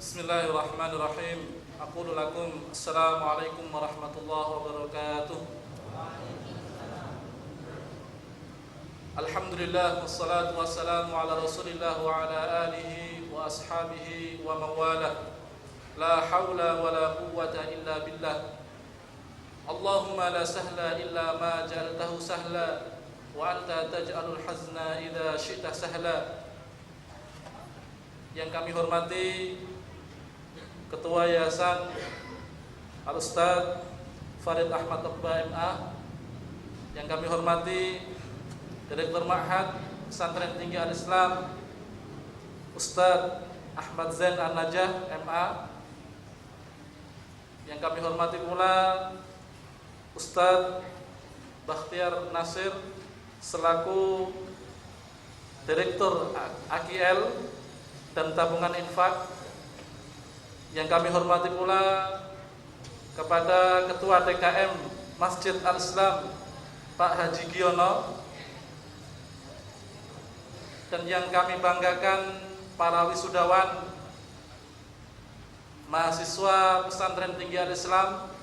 Bismillahirrahmanirrahim. Aqulu lakum assalamualaikum warahmatullahi wabarakatuh. Alhamdulillah wassalatu wassalamu ala Rasulillah wa ala alihi wa ashabihi wa mawalah. La hawla wa la quwwata illa billah. Allahumma la sahla illa ma ja'altahu sahla wa anta taj'alul hazna idza syi'ta sahla. Yang kami hormati Ketua Yayasan Al-Ustaz Farid Ahmad Taqwa MA, yang kami hormati Direktur Ma'had Pesantren Tinggi Al-Islam Ustaz Ahmad Zain An-Najah MA, yang kami hormati pula Ustaz Bakhtiar Nasir selaku Direktur AKL dan Tabungan Infak, yang kami hormati pula kepada Ketua DKM Masjid Al-Islam Pak Haji Giono, dan yang kami banggakan para wisudawan mahasiswa Pesantren Tinggi Al-Islam,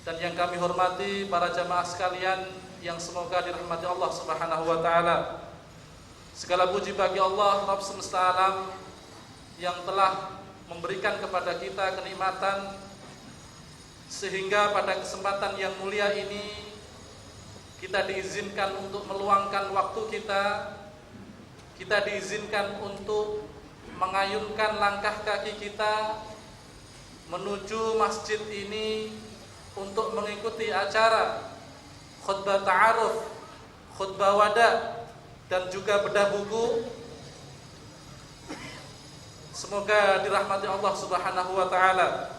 dan yang kami hormati para jamaah sekalian yang semoga dirahmati Allah Subhanahu wa taala. Segala puji bagi Allah Rabb semesta alam yang telah memberikan kepada kita kenikmatan sehingga pada kesempatan yang mulia ini kita diizinkan untuk meluangkan waktu kita diizinkan untuk mengayunkan langkah kaki kita menuju masjid ini untuk mengikuti acara khutbah ta'aruf, khutbah wada, dan juga bedah buku. Semoga dirahmati Allah Subhanahu wa taala.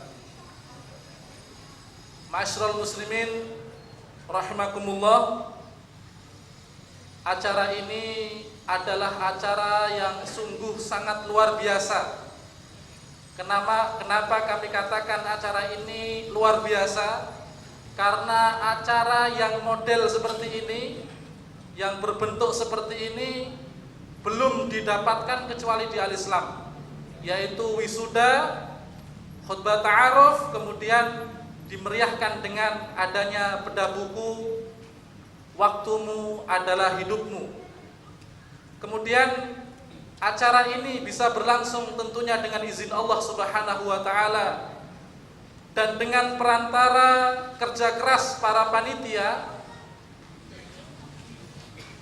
Ma'asyiral muslimin rahimakumullah. Acara ini adalah acara yang sungguh sangat luar biasa. Kenapa kami katakan acara ini luar biasa? Karena acara yang model seperti ini, yang berbentuk seperti ini belum didapatkan kecuali di Al-Islam, yaitu wisuda, khutbah ta'aruf, kemudian dimeriahkan dengan adanya bedah buku Waktumu Adalah Hidupmu. Kemudian acara ini bisa berlangsung tentunya dengan izin Allah Subhanahu wa taala dan dengan perantara kerja keras para panitia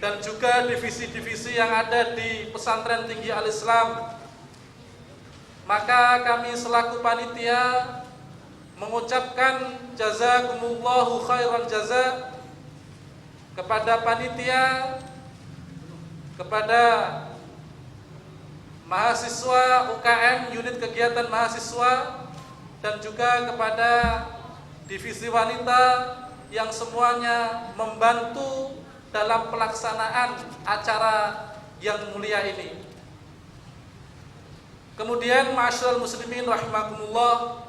dan juga divisi-divisi yang ada di Pesantren Tinggi Al-Islam. Maka kami selaku panitia mengucapkan jazakumullahu khairan jaza kepada panitia, kepada mahasiswa UKM unit kegiatan mahasiswa, dan juga kepada divisi wanita yang semuanya membantu dalam pelaksanaan acara yang mulia ini. Kemudian ma'asyiral muslimin rahimakumullah,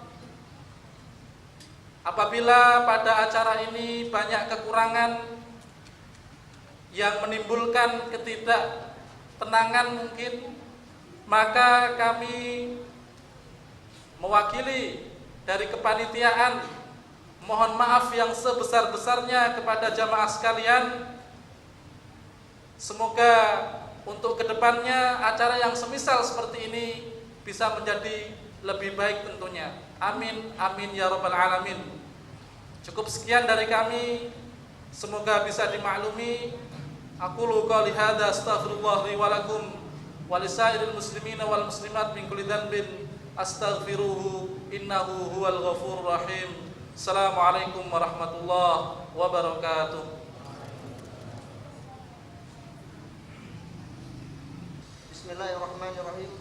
apabila pada acara ini banyak kekurangan yang menimbulkan ketidaktenangan mungkin, maka kami mewakili dari kepanitiaan mohon maaf yang sebesar-besarnya kepada jamaah sekalian. Semoga untuk kedepannya acara yang semisal seperti ini bisa menjadi lebih baik tentunya. Amin, amin ya rabbal alamin. Cukup sekian dari kami, semoga bisa dimaklumi. Aqulu qouli hadza astaghfirullah li wa lakum wa lisairil muslimina wal muslimat min kulli dhanbin astaghfiruhu innahu huwal ghafurur rahim. Assalamualaikum warahmatullahi wabarakatuh. Bismillahirrahmanirrahim.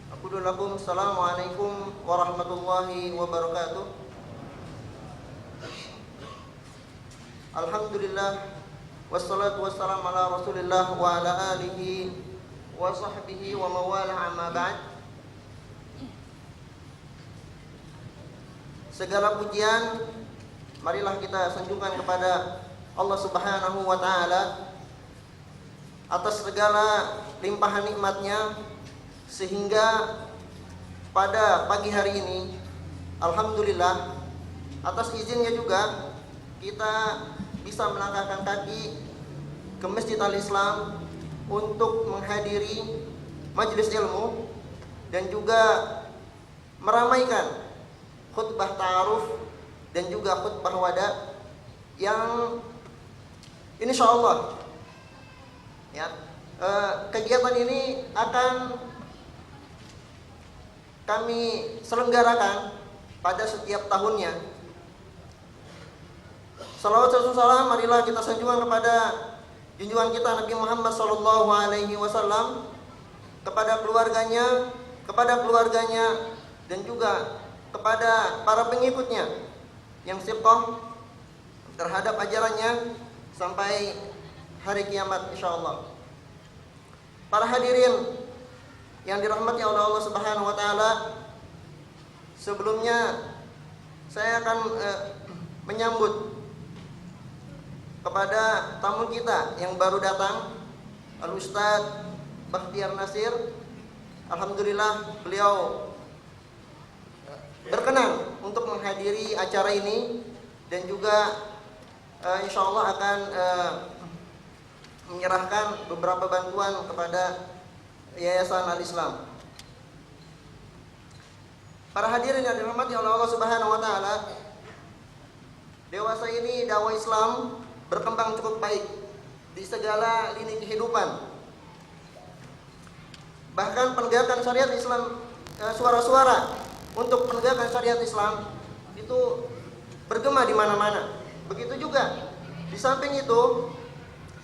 Aqulu lakum assalamualaikum warahmatullahi wabarakatuh. Alhamdulillah wassalatu wassalamu ala Rasulillah wa ala alihi wa sahbihi wa mawalah, amma ba'd. Segala pujian marilah kita sanjungkan kepada Allah Subhanahu wa taala atas segala limpahan nikmatnya sehingga pada pagi hari ini alhamdulillah atas izinnya juga kita bisa melangkahkan kaki ke Masjid Al-Islam untuk menghadiri majelis ilmu dan juga meramaikan khutbah ta'aruf dan juga khutbah wada yang insyaallah ya, kegiatan ini akan kami selenggarakan pada setiap tahunnya. Salawat dan salam marilah kita sanjungan kepada junjungan kita Nabi Muhammad sallallahu alaihi wasallam, kepada keluarganya dan juga kepada para pengikutnya yang siqah terhadap ajarannya sampai hari kiamat insyaallah. Para hadirin yang dirahmati oleh Allah Subhanahu wa taala, sebelumnya saya akan menyambut kepada tamu kita yang baru datang, Al-Ustaz Bakhtiar Nasir. Alhamdulillah beliau berkenan untuk menghadiri acara ini dan juga insyaallah akan menyerahkan beberapa bantuan kepada Yayasan Al-Islam. Para hadirin yang dirahmati oleh Allah Subhanahu wa taala, dewasa ini dakwah Islam berkembang cukup baik di segala lini kehidupan. Bahkan penegakan syariat Islam, suara-suara untuk penegakan syariat Islam itu bergema di mana-mana. Begitu juga di samping itu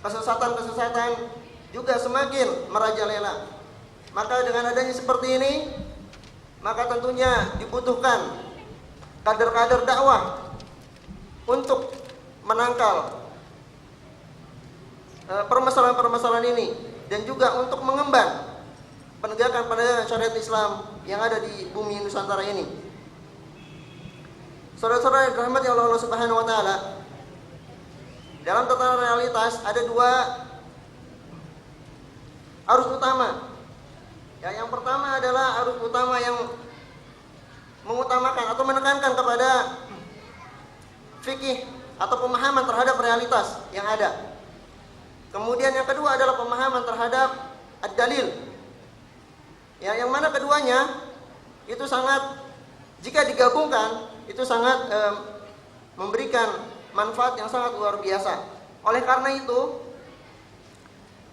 kesesatan-kesesatan juga semakin merajalela. Maka dengan adanya seperti ini, maka tentunya dibutuhkan kader-kader dakwah untuk menangkal permasalahan-permasalahan ini dan juga untuk mengemban penegakan syariat Islam yang ada di bumi Nusantara ini. Saudara-saudara yang dirahmati oleh Allah Subhanahu wa taala, dalam tatanan realitas ada dua arus utama. Ya, yang pertama adalah arus utama yang mengutamakan atau menekankan kepada fikih atau pemahaman terhadap realitas yang ada. Kemudian yang kedua adalah pemahaman terhadap ad-dalil. Ya, yang mana keduanya itu sangat, jika digabungkan itu sangat memberikan manfaat yang sangat luar biasa. Oleh karena itu,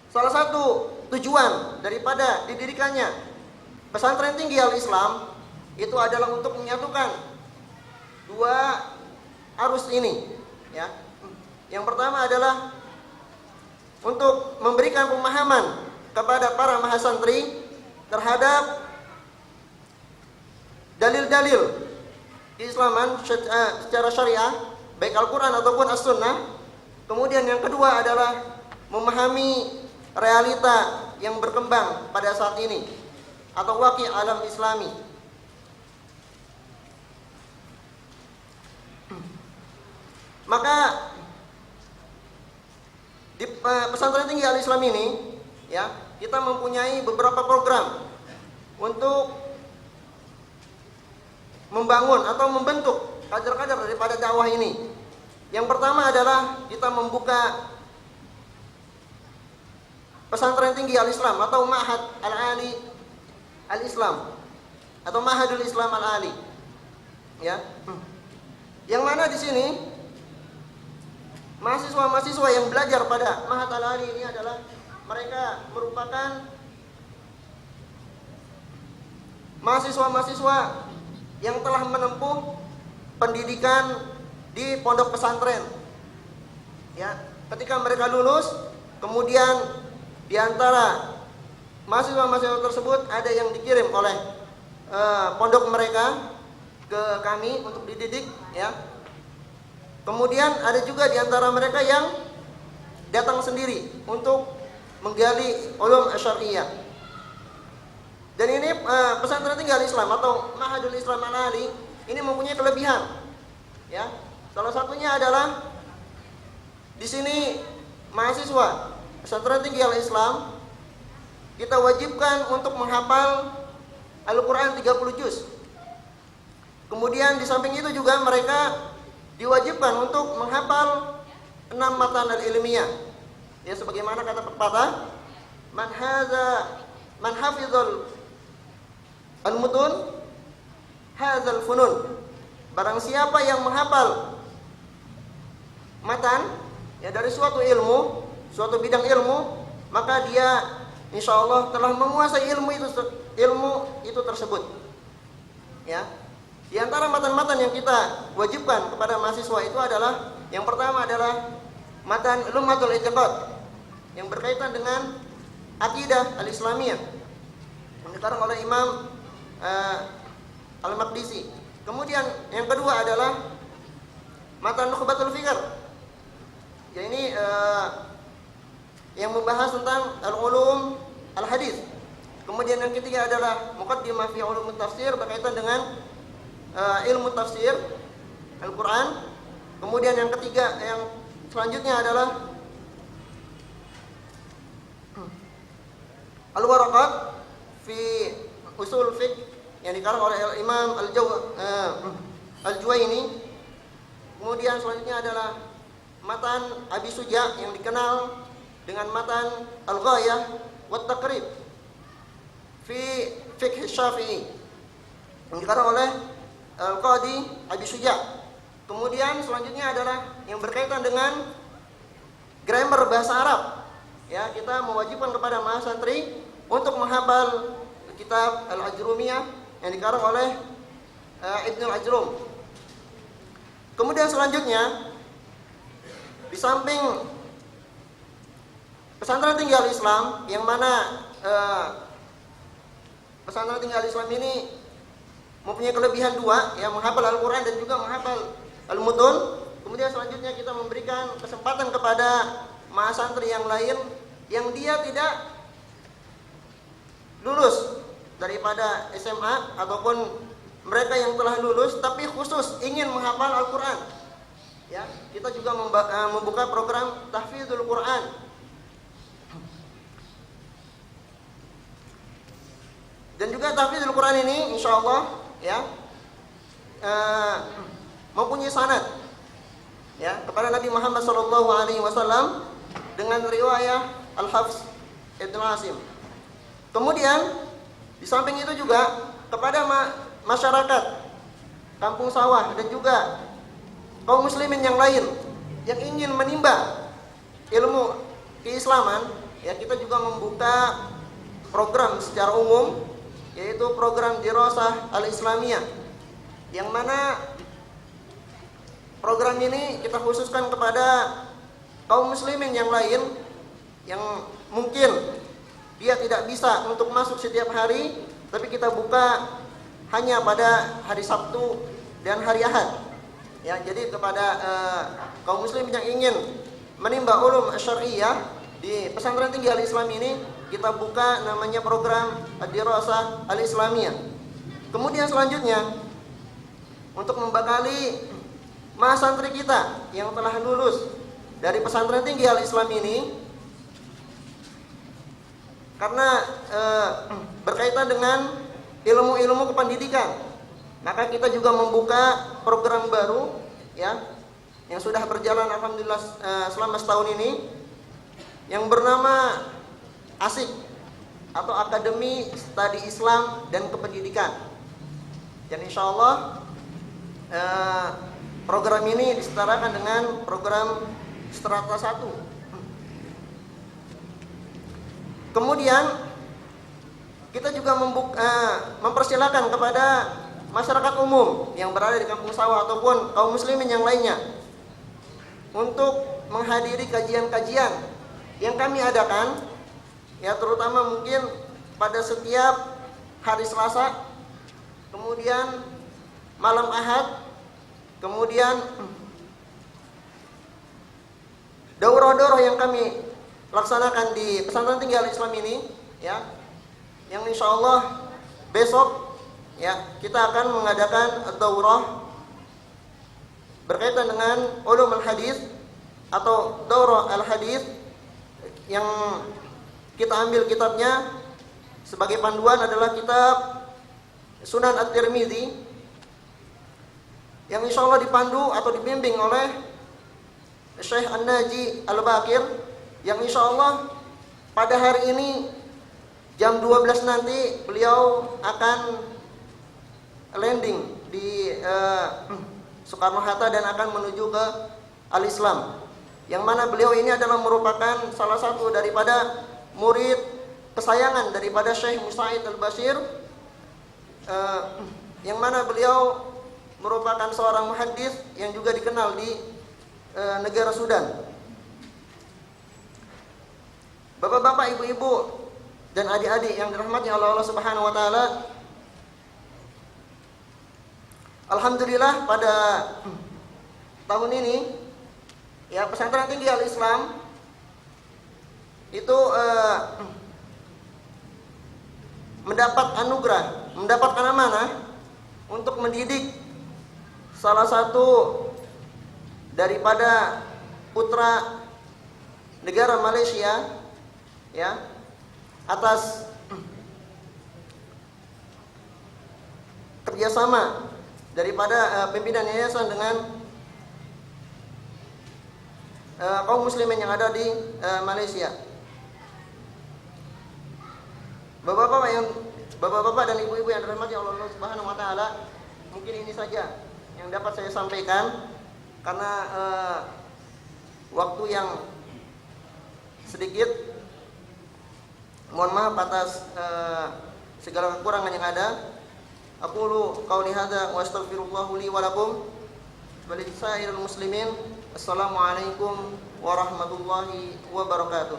salah satu tujuan daripada didirikannya Pesantren Tinggi Al-Islam itu adalah untuk menyatukan dua arus ini. Ya, yang pertama adalah untuk memberikan pemahaman kepada para mahasantri terhadap dalil-dalil keislaman secara syariah, baik Al-Quran ataupun As-Sunnah. Kemudian yang kedua adalah memahami realita yang berkembang pada saat ini atau waqi' alam Islami. Maka di Pesantren Tinggi Al-Islam ini, ya, kita mempunyai beberapa program untuk membangun atau membentuk kader-kader daripada dakwah ini. Yang pertama adalah kita membuka Pesantren Tinggi Al-Islam atau Ma'had Al-Ali Al-Islam atau Ma'hadul Islam Al-Ali. Ya. Yang mana di sini mahasiswa-mahasiswa yang belajar pada Ma'had Al-Ali ini adalah mereka merupakan mahasiswa-mahasiswa yang telah menempuh pendidikan di pondok pesantren. Ya, ketika mereka lulus, kemudian di antara mahasiswa-mahasiswa tersebut ada yang dikirim oleh pondok mereka ke kami untuk dididik, ya. Kemudian ada juga di antara mereka yang datang sendiri untuk menggali ulum syar'iyyah. Dan ini Pesantren Tinggi Al-Islam atau Ma'hadul Islam Al-Ali ini mempunyai kelebihan. Ya. Salah satunya adalah di sini mahasiswa Pesantren Tinggi Al-Islam kita wajibkan untuk menghafal Al-Quran 30 juz. Kemudian di samping itu juga mereka diwajibkan untuk menghafal 6 matan al-ilmiyah. Ya, sebagaimana kata pepatah, man hafizal al-mutun hadzal funun. Barang siapa yang menghafal matan ya dari suatu ilmu, suatu bidang ilmu, maka dia insyaallah telah menguasai ilmu itu tersebut. Ya. Di antara matan-matan yang kita wajibkan kepada mahasiswa itu adalah yang pertama adalah matan Lum'atul I'tiqad yang berkaitan dengan akidah al-Islamiyah yang dikarang oleh Imam Al-Maqdisi. Kemudian yang kedua adalah matan Nukhbatul Fikr. Ya, ini yang membahas tentang al-ulum al-hadis. Kemudian yang ketiga adalah Muqaddimah fi ulumut tafsir berkaitan dengan ilmu tafsir Al-Quran. Kemudian yang ketiga, yang selanjutnya adalah Al-Waraqat fi usul fiqh yang dikarang oleh Imam Al-Juwaini. Kemudian selanjutnya adalah matan Abi Suja yang dikenal dengan matan Al-Ghayah wa Taqrib fi fiqh Syafi'i yang dikarang oleh Al-Qadi Abi Suja. Kemudian selanjutnya adalah yang berkaitan dengan grammar bahasa Arab. Ya, kita mewajibkan kepada mahasantri untuk menghafal kitab Al-Ajrumiyah yang dikarang oleh Ibnu Al-Ajrum. Kemudian selanjutnya, di samping pesantren tinggi Al-Islam yang mana pesantren tinggi Al-Islam ini mempunyai kelebihan dua, ya, menghafal Al-Quran dan juga menghafal Al-Mutun. Kemudian selanjutnya kita memberikan kesempatan kepada mahasantri yang lain yang dia tidak lulus daripada SMA ataupun mereka yang telah lulus tapi khusus ingin menghafal Al-Quran. Ya, kita juga membuka program Tahfidzul Quran. Dan juga Tahfidzul Quran ini insyaallah ya mempunyai sanad ya kepada Nabi Muhammad SAW dengan riwayah Al-Hafs Ibn Asim. Kemudian di samping itu juga kepada masyarakat kampung sawah dan juga kaum muslimin yang lain yang ingin menimba ilmu keislaman, ya, kita juga membuka program secara umum, yaitu program Dirasah Al-Islamiyah, yang mana program ini kita khususkan kepada kaum muslimin yang lain yang mungkin dia tidak bisa untuk masuk setiap hari, tapi kita buka hanya pada hari Sabtu dan hari Ahad. Ya, jadi kepada kaum muslimin yang ingin menimba ulum syar'iyyah di pesantren tinggi Al-Islam ini, kita buka namanya program Ad-Dirasah Al-Islamiyah. Kemudian selanjutnya untuk membekali mahasantri kita yang telah lulus dari pesantren tinggi Al-Islam ini, karena berkaitan dengan ilmu-ilmu kependidikan, maka kita juga membuka program baru, ya, yang sudah berjalan alhamdulillah selama setahun ini, yang bernama ASIK atau Akademi Studi Islam dan Kependidikan. Dan insyaallah program ini disetarakan dengan program Strata 1. Kemudian kita juga mempersilakan kepada masyarakat umum yang berada di kampung sawah ataupun kaum muslimin yang lainnya untuk menghadiri kajian-kajian yang kami adakan, ya, terutama mungkin pada setiap hari Selasa, kemudian malam Ahad, kemudian daurah-daurah yang kami laksanakan di pesantren tinggi Al-Islam ini, ya, yang insyaallah besok, ya, kita akan mengadakan daurah berkaitan dengan ulum al-hadis atau daurah al-hadis yang kita ambil kitabnya sebagai panduan adalah kitab Sunan At-Tirmidzi yang insya Allah dipandu atau dibimbing oleh Syekh An-Naji Al-Bakir, yang insya Allah pada hari ini jam 12 nanti beliau akan landing di Soekarno-Hatta dan akan menuju ke Al-Islam, yang mana beliau ini adalah merupakan salah satu daripada murid kesayangan daripada Syekh Musaid Al-Bashir, yang mana beliau merupakan seorang muhaddits yang juga dikenal di negara Sudan. Bapak-bapak, ibu-ibu, dan adik-adik yang dirahmati oleh Allah Subhanahu wa taala, alhamdulillah pada tahun ini ya Pesantren Tinggi Al-Islam itu mendapatkan amanah untuk mendidik salah satu daripada putra negara Malaysia ya, atas kerjasama daripada pimpinan yayasan dengan kaum muslimin yang ada di Malaysia. Bapak-bapak dan ibu-ibu yang dirahmati Allah Subhanahu wa taala, mungkin ini saja yang dapat saya sampaikan karena waktu yang sedikit. Mohon maaf atas segala kekurangan yang ada. Aqulu qauli hadza wa astaghfirullah li wa lakum wa lisairil muslimin. Assalamualaikum warahmatullahi wabarakatuh.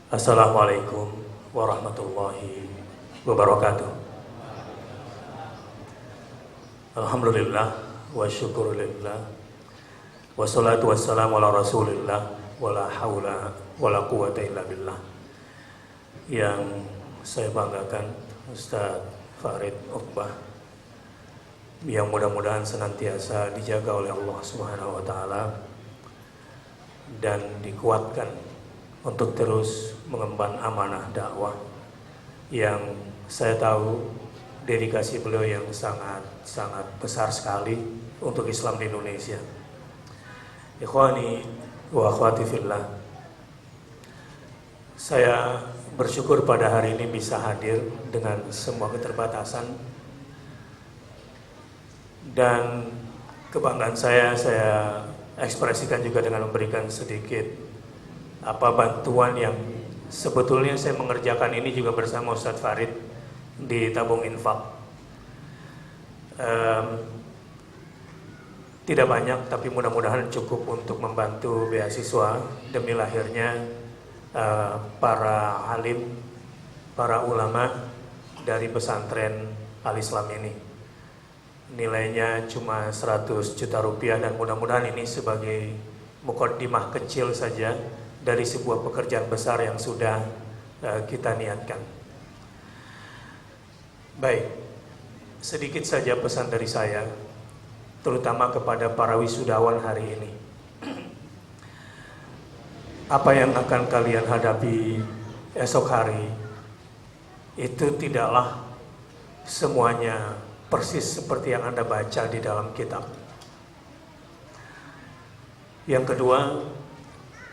Assalamualaikum warahmatullahi wabarakatuh. Alhamdulillah wa syukurillah wassalatu wassalamu ala rasulillah wala hawla wala quwata illa billah. Yang saya banggakan Ustaz Farid Uqbah, yang mudah-mudahan senantiasa dijaga oleh Allah Subhanahu wa taala dan dikuatkan untuk terus mengemban amanah dakwah yang saya tahu dedikasi beliau yang sangat besar sekali untuk Islam di Indonesia. Ikhwani wa akhwati fillah, saya bersyukur pada hari ini bisa hadir dengan semua keterbatasan, dan kebanggaan saya ekspresikan juga dengan memberikan sedikit bantuan yang sebetulnya saya mengerjakan ini juga bersama Ustadz Farid di tabung infak. Tidak banyak, tapi mudah-mudahan cukup untuk membantu beasiswa demi lahirnya para alim, para ulama dari pesantren Al-Islam ini. Nilainya cuma 100 juta rupiah, dan mudah-mudahan ini sebagai mukaddimah kecil saja dari sebuah pekerjaan besar yang sudah kita niatkan. Baik, sedikit saja pesan dari saya, terutama kepada para wisudawan hari ini. Apa yang akan kalian hadapi esok hari itu tidaklah semuanya persis seperti yang Anda baca di dalam kitab. Yang kedua,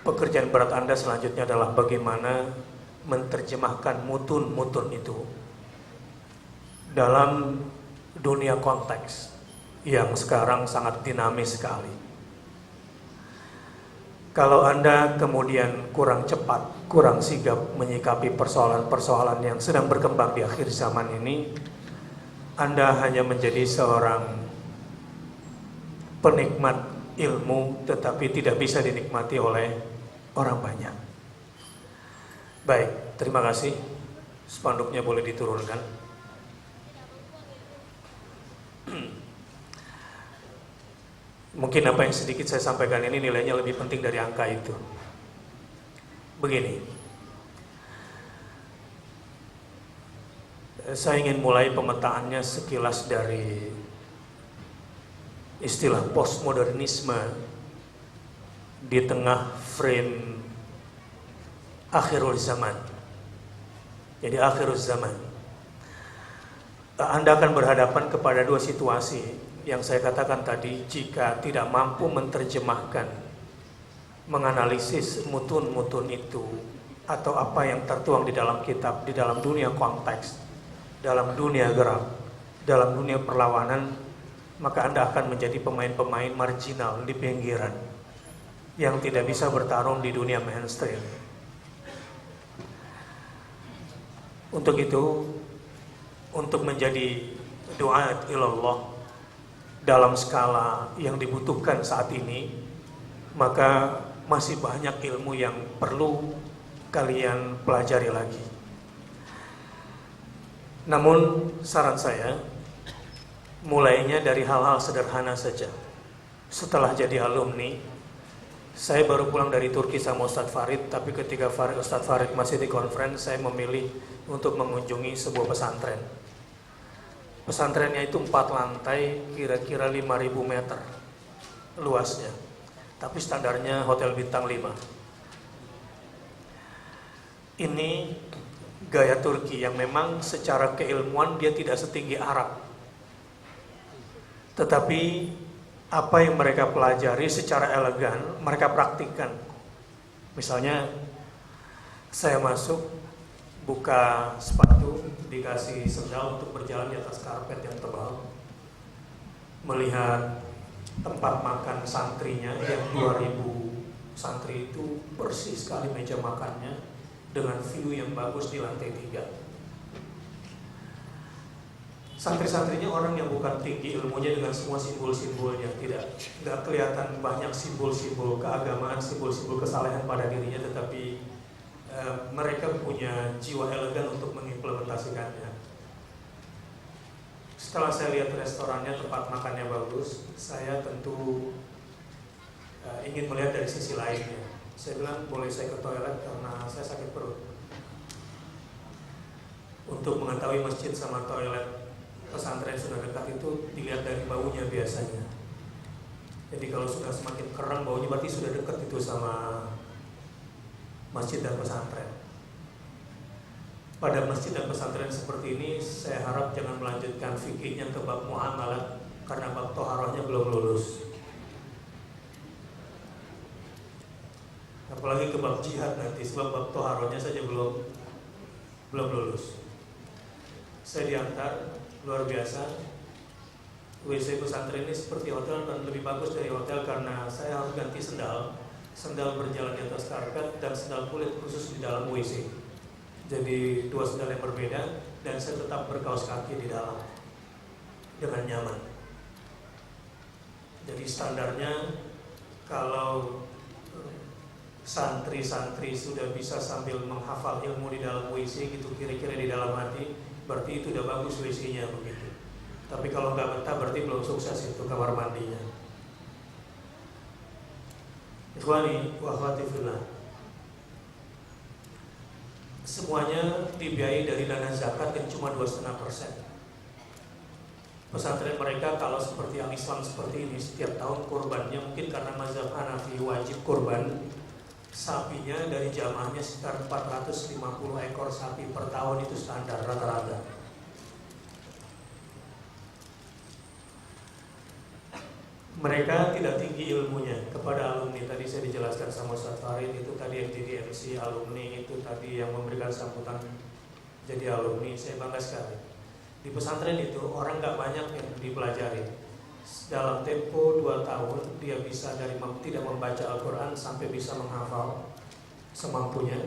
pekerjaan berat Anda selanjutnya adalah bagaimana menerjemahkan mutun-mutun itu dalam dunia konteks yang sekarang sangat dinamis sekali. Kalau Anda kemudian kurang cepat, kurang sigap menyikapi persoalan-persoalan yang sedang berkembang di akhir zaman ini, Anda hanya menjadi seorang penikmat ilmu tetapi tidak bisa dinikmati oleh orang banyak. Baik, terima kasih. Spanduknya boleh diturunkan. Mungkin apa yang sedikit saya sampaikan ini nilainya lebih penting dari angka itu. Begini, saya ingin mulai pemetaannya sekilas dari istilah postmodernisme di tengah frame akhirul zaman. Jadi akhirul zaman, Anda akan berhadapan kepada dua situasi yang saya katakan tadi. Jika tidak mampu menerjemahkan, menganalisis mutun-mutun itu atau apa yang tertuang di dalam kitab, di dalam dunia konteks, dalam dunia gerak, dalam dunia perlawanan, maka Anda akan menjadi pemain-pemain marginal di pinggiran yang tidak bisa bertarung di dunia mainstream. Untuk itu, untuk menjadi du'at ilallah dalam skala yang dibutuhkan saat ini, maka masih banyak ilmu yang perlu kalian pelajari lagi. Namun saran saya, mulainya dari hal-hal sederhana saja. Setelah jadi alumni, saya baru pulang dari Turki sama Ustadz Farid, tapi ketika Ustadz Farid masih di conference, saya memilih untuk mengunjungi sebuah pesantren. Pesantrennya itu 4 lantai, kira-kira 5.000 meter luasnya, tapi standarnya hotel bintang 5. Ini gaya Turki yang memang secara keilmuan dia tidak setinggi Arab, tetapi apa yang mereka pelajari secara elegan mereka praktikkan. Misalnya saya masuk, buka sepatu, dikasih sendal untuk berjalan di atas karpet yang tebal, melihat tempat makan santrinya yang 2.000 santri itu persis sekali meja makannya dengan view yang bagus di lantai 3. Santri-santrinya orang yang bukan tinggi ilmunya dengan semua simbol-simbolnya, nggak kelihatan banyak simbol-simbol keagamaan, simbol-simbol kesalehan pada dirinya, tetapi mereka punya jiwa elegan untuk mengimplementasikannya. Setelah saya lihat restorannya, tempat makannya bagus, saya tentu ingin melihat dari sisi lainnya. Saya bilang, boleh saya ke toilet karena saya sakit perut. Untuk mengetahui masjid sama toilet pesantren sudah dekat itu dilihat dari baunya biasanya. Jadi kalau sudah semakin kerang baunya berarti sudah dekat itu sama masjid dan pesantren. Pada masjid dan pesantren seperti ini, saya harap jangan melanjutkan fikihnya ke bab muamalah karena bab toharohnya belum lulus. Apalagi ke bab jihad nanti, sebab bab toharohnya saja belum lulus. Saya diantar, luar biasa. WC pesantren ini seperti hotel dan lebih bagus dari hotel karena saya harus ganti sendal berjalan di atas karpet dan sendal kulit khusus di dalam WC. Jadi 2 sendal yang berbeda dan saya tetap berkaos kaki di dalam dengan nyaman. Jadi standarnya kalau santri-santri sudah bisa sambil menghafal ilmu di dalam WC gitu kira-kira di dalam hati, berarti itu udah bagus WC-nya begitu. Tapi kalau nggak betah berarti belum sukses itu kamar mandinya. Ikhwani wa akhwati fillah, semuanya dibiayai dari dana zakat yang cuma 2,5%. Pesantren mereka kalau seperti yang Islam seperti ini, setiap tahun kurbannya mungkin karena mazhab Hanafi wajib kurban. Sapinya dari jamaahnya sekitar 450 ekor sapi per tahun, itu standar rata-rata. Mereka tidak tinggi ilmunya. Kepada alumni tadi saya dijelaskan sama Ustadz Farid, itu tadi yang jadi MC alumni, itu tadi yang memberikan sambutan jadi alumni, saya bangga sekali. Di pesantren itu orang nggak banyak yang dipelajari. Dalam tempo 2 tahun dia bisa dari tidak membaca Al-Quran sampai bisa menghafal semampunya,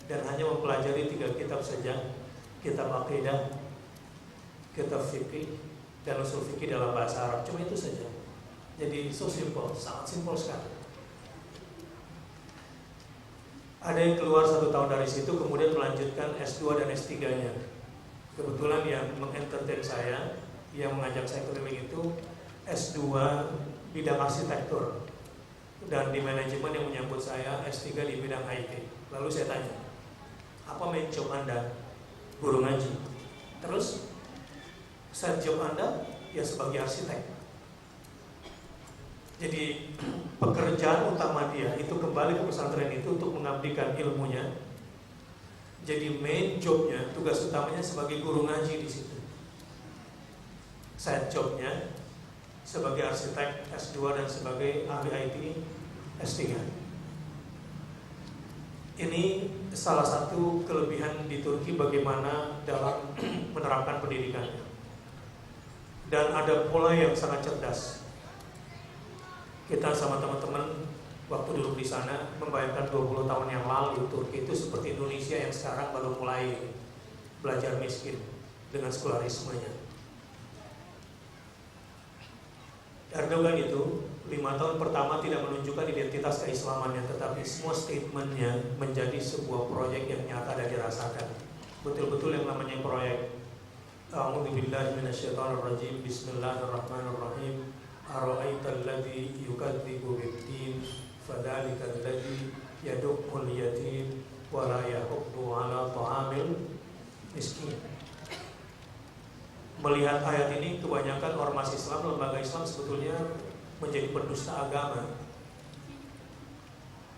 dan hanya mempelajari 3 kitab saja, kitab akidah, kitab fikih, dan usul fikih dalam bahasa Arab. Cuma itu saja. Jadi so simple, sangat simpel sekali. Ada yang keluar 1 tahun dari situ kemudian melanjutkan S2 dan S3-nya. Kebetulan yang mengentertain saya, yang mengajak saya keliling itu S2 bidang arsitektur, dan di manajemen yang menyambut saya S3 di bidang IT. Lalu saya tanya, apa main job Anda? Guru ngaji. Terus side job Anda ya sebagai arsitek. Jadi pekerjaan utama dia itu kembali ke pesantren itu untuk mengabdikan ilmunya. Jadi main jobnya, tugas utamanya sebagai guru ngaji di situ. Side jobnya sebagai arsitek S2 dan sebagai ahli IT S3. Ini salah satu kelebihan di Turki bagaimana dalam menerapkan pendidikannya. Dan ada pola yang sangat cerdas. Kita sama teman-teman waktu duduk di sana membayangkan 20 tahun yang lalu Turki itu seperti Indonesia yang sekarang baru mulai belajar miskin dengan sekularismenya. Erdogan itu 5 tahun pertama tidak menunjukkan identitas keislamannya, tetapi semua statementnya menjadi sebuah proyek yang nyata dan dirasakan. Betul-betul yang namanya proyek A'udzubillahi minasyaitonirrajim. Bismillahirrahmanirrahim. Ara'aital ladzi yukadzibu bid-din fadzalikal ladzi yaduqqul yatim wa la yahuddu 'ala ta'amil miskin. Melihat ayat ini, kebanyakan ormas Islam, lembaga Islam sebetulnya menjadi pendusta agama.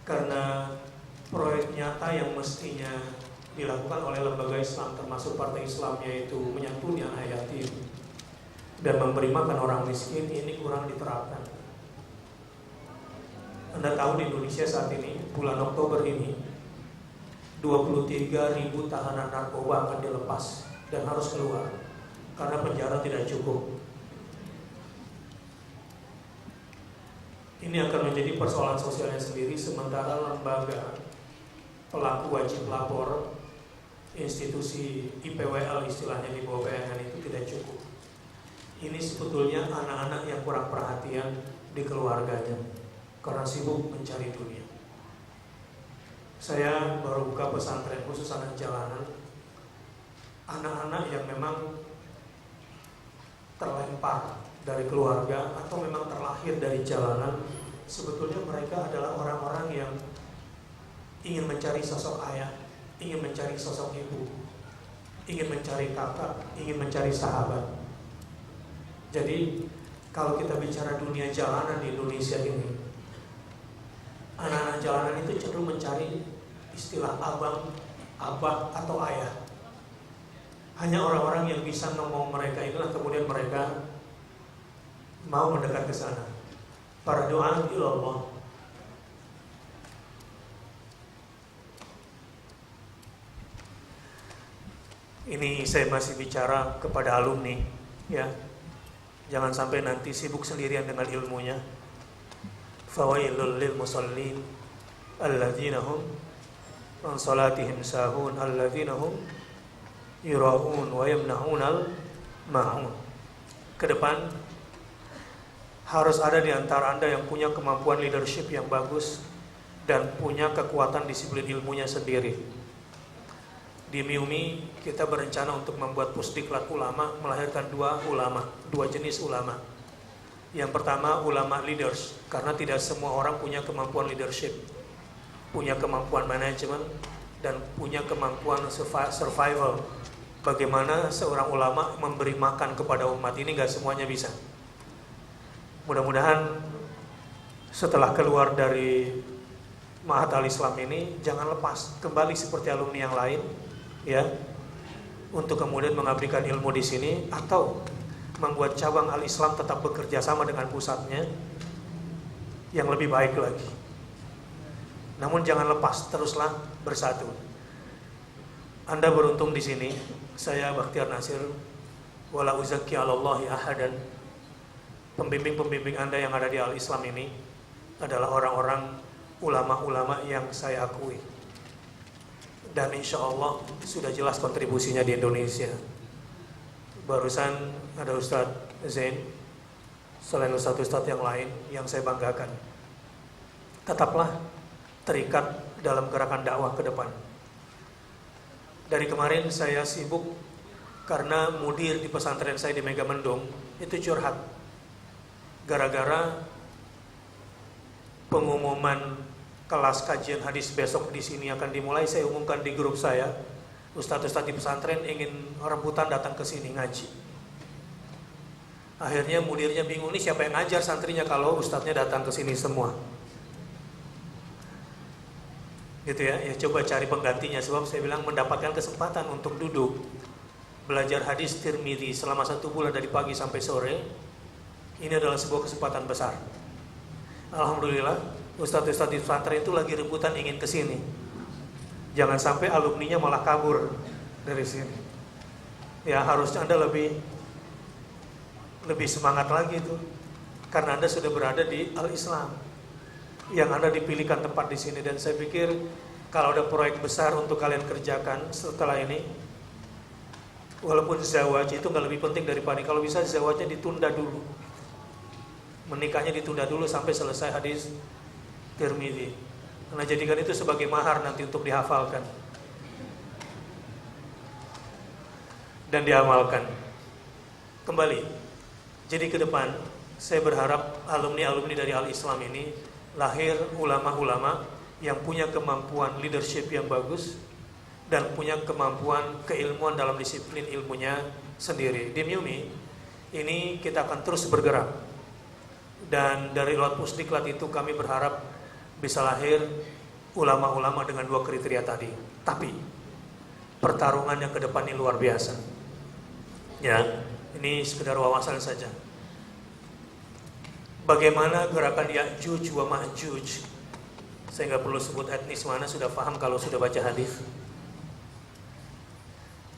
Karena proyek nyata yang mestinya dilakukan oleh lembaga Islam, termasuk partai Islam, yaitu menyantuni anak yatim dan memberi makan orang miskin, ini kurang diterapkan. Anda tahu di Indonesia saat ini, bulan Oktober ini 23.000 tahanan narkoba akan dilepas dan harus keluar karena penjara tidak cukup. Ini akan menjadi persoalan sosialnya sendiri, sementara lembaga pelaku wajib lapor, institusi IPWL istilahnya di bawah bayangan itu tidak cukup. Ini sebetulnya anak-anak yang kurang perhatian di keluarganya karena sibuk mencari dunia. Saya baru buka pesantren khusus anak jalanan, anak-anak yang memang terlempar dari keluarga atau memang terlahir dari jalanan. Sebetulnya mereka adalah orang-orang yang ingin mencari sosok ayah, ingin mencari sosok ibu, ingin mencari kakak, ingin mencari sahabat. Jadi kalau kita bicara dunia jalanan di Indonesia ini, anak-anak jalanan itu cenderung mencari istilah abang, abah, atau ayah. Hanya orang-orang yang bisa ngomong mereka itulah kemudian mereka mau mendekat ke sana. Para doa ilallah. Ini saya masih bicara kepada alumni, ya. Jangan sampai nanti sibuk sendirian dengan ilmunya. Fawailul lil musallin alladzina hum an salatihim sahun alladzina hum yura'un wa yamna'unal ma'un. Ke depan harus ada di antara Anda yang punya kemampuan leadership yang bagus dan punya kekuatan disiplin ilmunya sendiri. Di MIUMI kita berencana untuk membuat pusdiklat ulama, melahirkan dua jenis ulama. Yang pertama ulama leaders, karena tidak semua orang punya kemampuan leadership, punya kemampuan manajemen, dan punya kemampuan survival. Bagaimana seorang ulama memberi makan kepada umat, ini gak semuanya bisa. Mudah-mudahan setelah keluar dari Ma'had Al-Islam ini, jangan lepas, kembali seperti alumni yang lain, ya, untuk kemudian mengabdikan ilmu di sini atau membuat cabang Al-Islam tetap bekerja sama dengan pusatnya yang lebih baik lagi. Namun jangan lepas, teruslah bersatu. Anda beruntung di sini. Saya Bakhtiar Nasir, wala uzakki 'alallahi ahadan. Pembimbing-pembimbing Anda yang ada di Al-Islam ini adalah orang-orang ulama-ulama yang saya akui. Dan insya Allah sudah jelas kontribusinya di Indonesia. Barusan ada Ustadz Zain, selain Ustadz-Ustadz yang lain yang saya banggakan. Tetaplah terikat dalam gerakan dakwah ke depan. Dari kemarin saya sibuk karena mudir di pesantren saya di Megamendung itu curhat. Gara-gara pengumuman kelas kajian hadis besok di sini akan dimulai, saya umumkan di grup saya, ustadz-ustadz di pesantren ingin rebutan datang ke sini ngaji. Akhirnya mudirnya bingung, nih siapa yang ngajar santrinya kalau ustadznya datang ke sini semua. Gitu ya, ya coba cari penggantinya. Sebab saya bilang mendapatkan kesempatan untuk duduk belajar hadis Tirmidzi selama 1 bulan dari pagi sampai sore, ini adalah sebuah kesempatan besar. Alhamdulillah, ustadz-ustadz di pesantren itu lagi rebutan ingin ke sini. Jangan sampai alumninya malah kabur dari sini. Ya harusnya Anda lebih semangat lagi itu, karena Anda sudah berada di Al-Islam, yang Anda dipilihkan tempat di sini. Dan saya pikir kalau ada proyek besar untuk kalian kerjakan setelah ini, walaupun zawaj itu nggak lebih penting daripada, kalau bisa zawajnya ditunda dulu, menikahnya ditunda dulu sampai selesai hadis Tirmidzi. Karena jadikan itu sebagai mahar nanti untuk dihafalkan dan diamalkan. Kembali, jadi ke depan saya berharap alumni-alumni dari Al-Islam ini lahir ulama-ulama yang punya kemampuan leadership yang bagus dan punya kemampuan keilmuan dalam disiplin ilmunya sendiri. Di MIUMI ini kita akan terus bergerak, dan dari Lot Pusdiklat itu kami berharap bisa lahir ulama-ulama dengan 2 kriteria tadi. Tapi pertarungannya ke depan ini luar biasa. Ya, ini sekedar wawasan saja. Bagaimana gerakan Ya'juj wa Ma'juj? Saya nggak perlu sebut etnis mana, sudah paham kalau sudah baca hadis.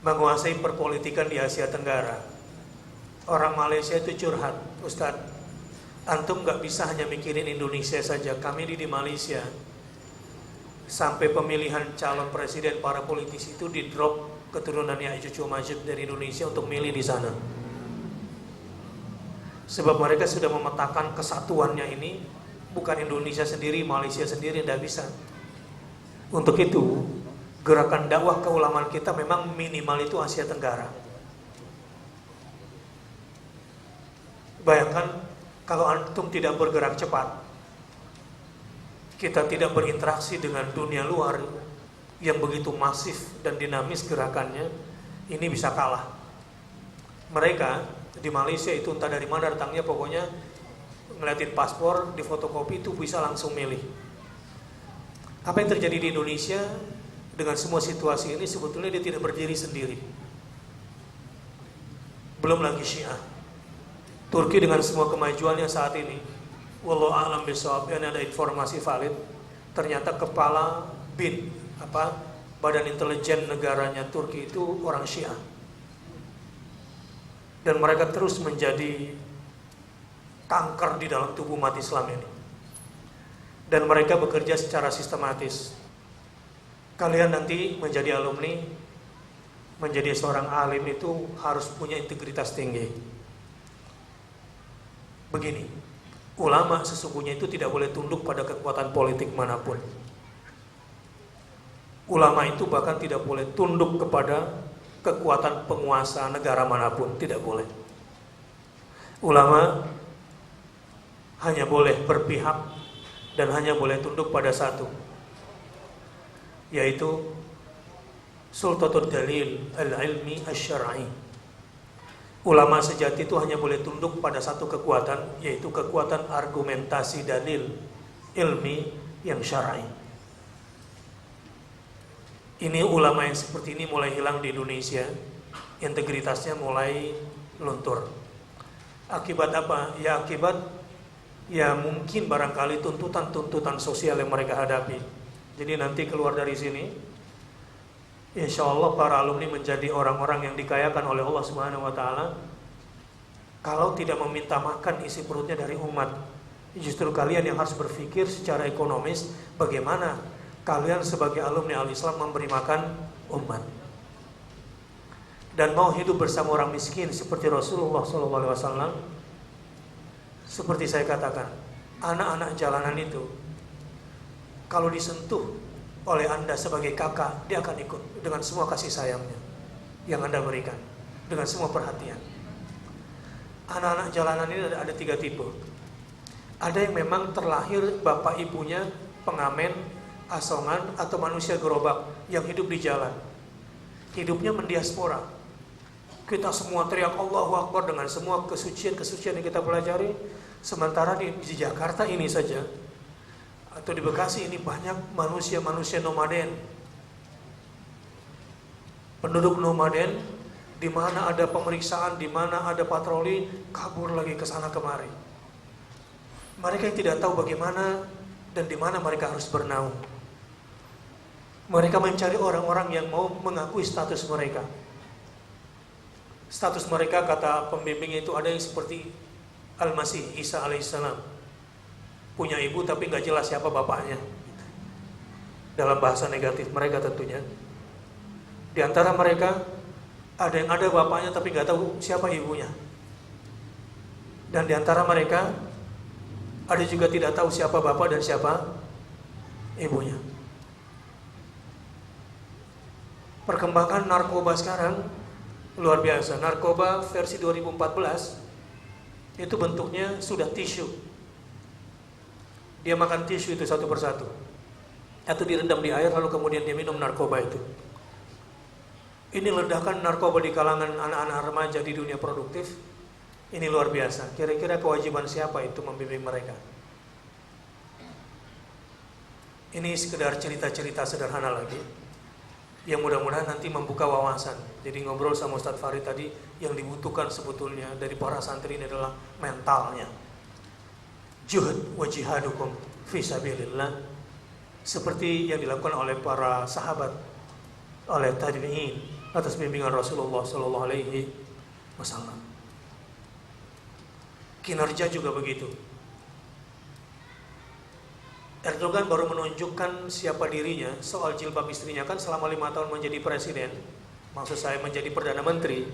Menguasai perpolitikan di Asia Tenggara. Orang Malaysia itu curhat, Ustadz, antum nggak bisa hanya mikirin Indonesia saja. Kami di Malaysia sampai pemilihan calon presiden, para politisi itu di drop keturunan Ya'juj wa Ma'juj dari Indonesia untuk milih di sana. Sebab mereka sudah memetakan kesatuannya ini, bukan Indonesia sendiri, Malaysia sendiri, tidak bisa. Untuk itu, gerakan dakwah keulamaan kita memang minimal itu Asia Tenggara. Bayangkan kalau antum tidak bergerak cepat, kita tidak berinteraksi dengan dunia luar yang begitu masif dan dinamis gerakannya, ini bisa kalah. Mereka di Malaysia itu entah dari mana datangnya, pokoknya ngeliatin paspor, di fotokopi itu bisa langsung milih. Apa yang terjadi di Indonesia dengan semua situasi ini, sebetulnya dia tidak berdiri sendiri. Belum lagi Syiah. Turki dengan semua kemajuannya saat ini, wallahu a'lam bishawab, ini ada informasi valid, ternyata kepala BIN, Badan Intelijen Negaranya Turki itu orang Syiah. Dan mereka terus menjadi kanker di dalam tubuh umat Islam ini. Dan mereka bekerja secara sistematis. Kalian nanti menjadi alumni, menjadi seorang alim itu harus punya integritas tinggi. Begini, ulama sesungguhnya itu tidak boleh tunduk pada kekuatan politik manapun. Ulama itu bahkan tidak boleh tunduk kepada kekuatan penguasa negara manapun, tidak boleh. Ulama hanya boleh berpihak dan hanya boleh tunduk pada satu, yaitu sultatul dalil al-ilmi asy-syar'i. Ulama sejati itu hanya boleh tunduk pada satu kekuatan, yaitu kekuatan argumentasi dalil ilmi yang syar'i. Ini ulama yang seperti ini mulai hilang di Indonesia, integritasnya mulai luntur. Akibat apa? Ya akibat mungkin barangkali tuntutan-tuntutan sosial yang mereka hadapi. Jadi nanti keluar dari sini, insya Allah para alumni menjadi orang-orang yang dikayakan oleh Allah Subhanahu Wa Taala. Kalau tidak meminta makan isi perutnya dari umat, justru kalian yang harus berpikir secara ekonomis, bagaimana kalian sebagai alumni Al-Islam memberi makan umat dan mau hidup bersama orang miskin seperti Rasulullah SAW. Seperti saya katakan, anak-anak jalanan itu kalau disentuh oleh Anda sebagai kakak, dia akan ikut dengan semua kasih sayangnya yang Anda berikan, dengan semua perhatian. Anak-anak jalanan ini ada 3 tipe. Ada yang memang terlahir bapak ibunya pengamen, asongan, atau manusia gerobak yang hidup di jalan. Hidupnya mendiaspora, Kita semua teriak Allahu Akbar dengan semua kesucian-kesucian yang kita pelajari. Sementara di Jakarta ini saja atau di Bekasi ini banyak manusia-manusia nomaden, penduduk nomaden, di mana ada pemeriksaan, di mana ada patroli, kabur lagi ke sana kemari. Mereka yang tidak tahu bagaimana dan di mana mereka harus bernaung. Mereka mencari orang-orang yang mau mengakui status mereka. Status mereka, kata pembimbing itu, ada yang seperti Al-Masih Isa alaihissalam, punya ibu tapi nggak jelas siapa bapaknya. Dalam bahasa negatif mereka tentunya. Di antara mereka ada yang ada bapaknya tapi nggak tahu siapa ibunya. Dan di antara mereka ada juga tidak tahu siapa bapak dan siapa ibunya. Perkembangan narkoba sekarang luar biasa. Narkoba versi 2014 itu bentuknya sudah tisu. Dia makan tisu itu satu persatu, atau direndam di air lalu kemudian dia minum narkoba itu. Ini ledakan narkoba di kalangan anak-anak remaja di dunia produktif. Ini luar biasa. Kira-kira kewajiban siapa itu membimbing mereka? Ini sekedar cerita-cerita sederhana lagi yang mudah-mudahan nanti membuka wawasan. Jadi ngobrol sama Ustadz Farid tadi, yang dibutuhkan sebetulnya dari para santri ini adalah mentalnya. Juhud wa jihadukum fi sabilillah, seperti yang dilakukan oleh para sahabat, oleh tabi'in atas bimbingan Rasulullah sallallahu alaihi wasallam. Kinerja juga begitu. Erdogan baru menunjukkan siapa dirinya soal jilbab istrinya, kan selama 5 tahun menjadi presiden, maksud saya menjadi Perdana Menteri,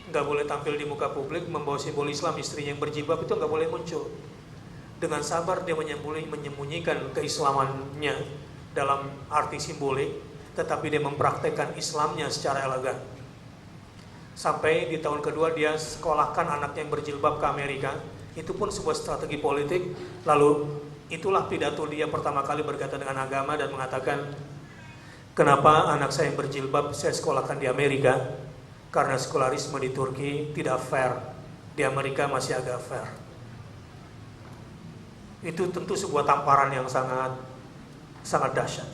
nggak boleh tampil di muka publik membawa simbol Islam. Istrinya yang berjilbab itu nggak boleh muncul. Dengan sabar dia menyembunyikan keislamannya dalam arti simbolik, tetapi dia mempraktekkan Islamnya secara elegan. Sampai di tahun kedua dia sekolahkan anaknya yang berjilbab ke Amerika. Itu pun sebuah strategi politik. Lalu itulah pidato dia pertama kali berkaitan dengan agama dan mengatakan, kenapa anak saya yang berjilbab saya sekolahkan di Amerika? Karena sekularisme di Turki tidak fair, di Amerika masih agak fair. Itu tentu sebuah tamparan yang sangat dahsyat.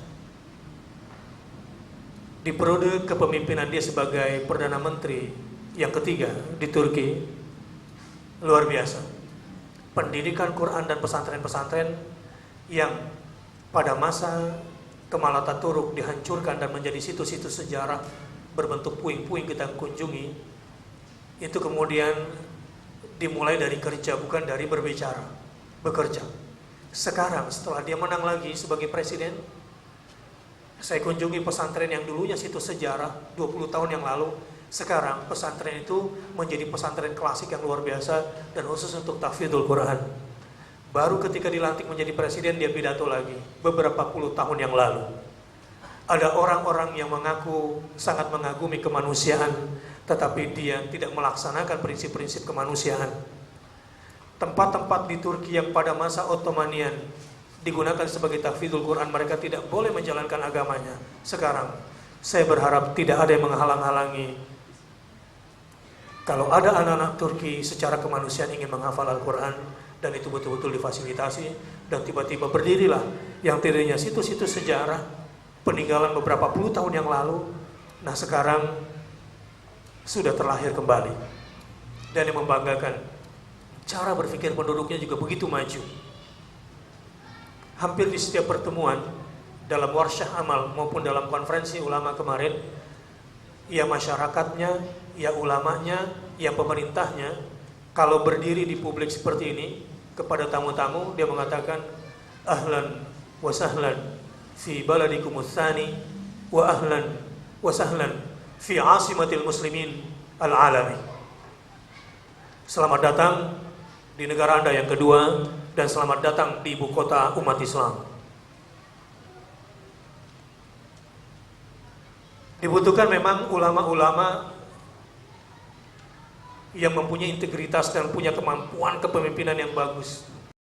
Di periode kepemimpinan dia sebagai Perdana Menteri yang ketiga di Turki, luar biasa. Pendidikan Quran dan pesantren-pesantren yang pada masa Kemal Atatürk dihancurkan dan menjadi situs-situs sejarah berbentuk puing-puing kita kunjungi, itu kemudian dimulai dari kerja, bukan dari berbicara, bekerja. Sekarang setelah dia menang lagi sebagai presiden, saya kunjungi pesantren yang dulunya situs sejarah 20 tahun yang lalu. Sekarang pesantren itu menjadi pesantren klasik yang luar biasa dan khusus untuk tahfidzul Quran. Baru ketika dilantik menjadi presiden dia pidato lagi beberapa puluh tahun yang lalu. Ada orang-orang yang mengaku sangat mengagumi kemanusiaan, tetapi dia tidak melaksanakan prinsip-prinsip kemanusiaan. Tempat-tempat di Turki yang pada masa Ottomanian digunakan sebagai tahfidzul Quran, mereka tidak boleh menjalankan agamanya. Sekarang saya berharap tidak ada yang menghalang-halangi. Kalau ada anak-anak Turki secara kemanusiaan ingin menghafal Al-Quran, dan itu betul-betul difasilitasi, dan tiba-tiba berdirilah yang tadinya situs-situs sejarah peninggalan beberapa puluh tahun yang lalu, nah sekarang sudah terlahir kembali. Dan yang membanggakan, cara berpikir penduduknya juga begitu maju. Hampir di setiap pertemuan, dalam warsyah amal maupun dalam konferensi ulama kemarin, ya masyarakatnya, ya ulamanya, ya pemerintahnya, kalau berdiri di publik seperti ini kepada tamu-tamu, dia mengatakan ahlan wa sahlan fi baladikumus tsani wa ahlan wa sahlan fi asimatil muslimin al-alami. Selamat datang di negara Anda yang kedua, dan selamat datang di ibu kota umat Islam. Dibutuhkan memang ulama-ulama yang mempunyai integritas dan punya kemampuan kepemimpinan yang bagus.